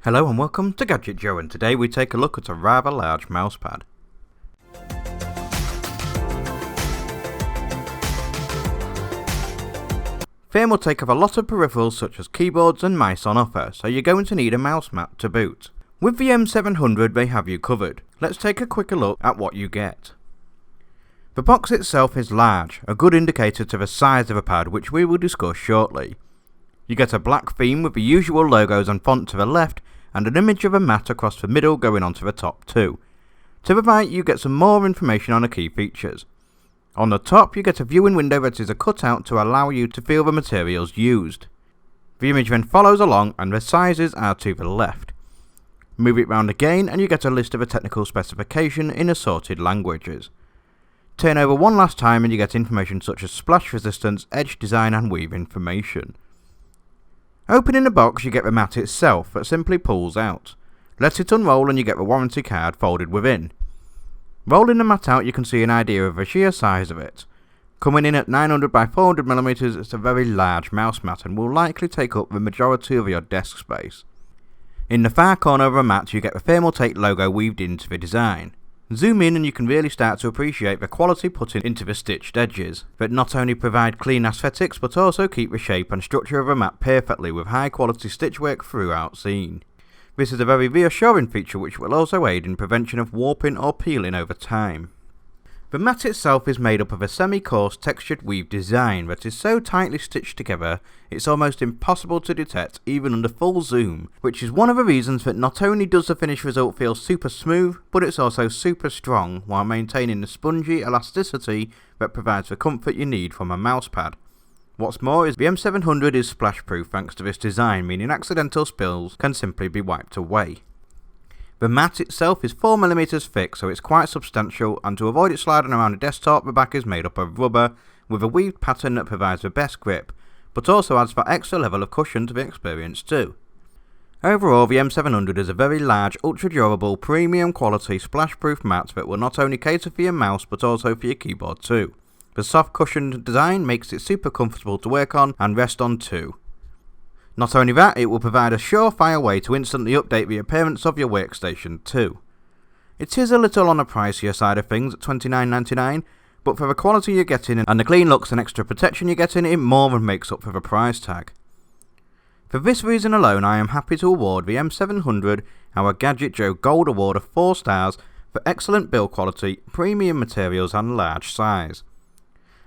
Hello and welcome to Gadget Joe, and today we take a look at a rather large mousepad. Thermaltake have a lot of peripherals such as keyboards and mice on offer, so you're going to need a mouse mat to boot. With the M700 they have you covered. Let's take a quicker look at what you get. The box itself is large, a good indicator to the size of a pad, which we will discuss shortly. You get a black theme with the usual logos and font to the left, and an image of a mat across the middle going onto the top too. To the right you get some more information on the key features. On the top you get a viewing window that is a cutout to allow you to feel the materials used. The image then follows along and the sizes are to the left. Move it round again and you get a list of a technical specification in assorted languages. Turn over one last time and you get information such as splash resistance, edge design and weave information. Opening the box you get the mat itself that simply pulls out. Let it unroll and you get the warranty card folded within. Rolling the mat out you can see an idea of the sheer size of it. Coming in at 900 by 400mm, it's a very large mouse mat and will likely take up the majority of your desk space. In the far corner of the mat you get the Thermaltake logo weaved into the design. Zoom in and you can really start to appreciate the quality put into the stitched edges, that not only provide clean aesthetics but also keep the shape and structure of the mat perfectly with high quality stitchwork throughout seen. This is a very reassuring feature which will also aid in prevention of warping or peeling over time. The mat itself is made up of a semi-coarse textured weave design that is so tightly stitched together it's almost impossible to detect even under full zoom, which is one of the reasons that not only does the finished result feel super smooth, but it's also super strong while maintaining the spongy elasticity that provides the comfort you need from a mousepad. What's more is the M700 is splash proof thanks to this design, meaning accidental spills can simply be wiped away. The mat itself is 4mm thick, so it's quite substantial, and to avoid it sliding around a desktop the back is made up of rubber with a weaved pattern that provides the best grip, but also adds that extra level of cushion to the experience too. Overall the M700 is a very large, ultra durable, premium quality splash proof mat that will not only cater for your mouse but also for your keyboard too. The soft cushioned design makes it super comfortable to work on and rest on too. Not only that, it will provide a surefire way to instantly update the appearance of your workstation too. It is a little on the pricier side of things at $29.99, but for the quality you're getting and the clean looks and extra protection you're getting, it more than makes up for the price tag. For this reason alone, I am happy to award the M700 our Gadget Joe Gold Award of 4 stars for excellent build quality, premium materials and large size.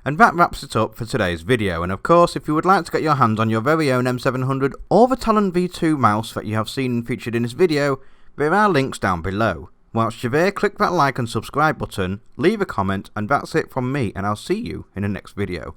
And that wraps it up for today's video, and of course if you would like to get your hands on your very own M700 or the Talon V2 mouse that you have seen featured in this video, there are links down below. Whilst you're there, click that like and subscribe button, leave a comment, and that's it from me, and I'll see you in the next video.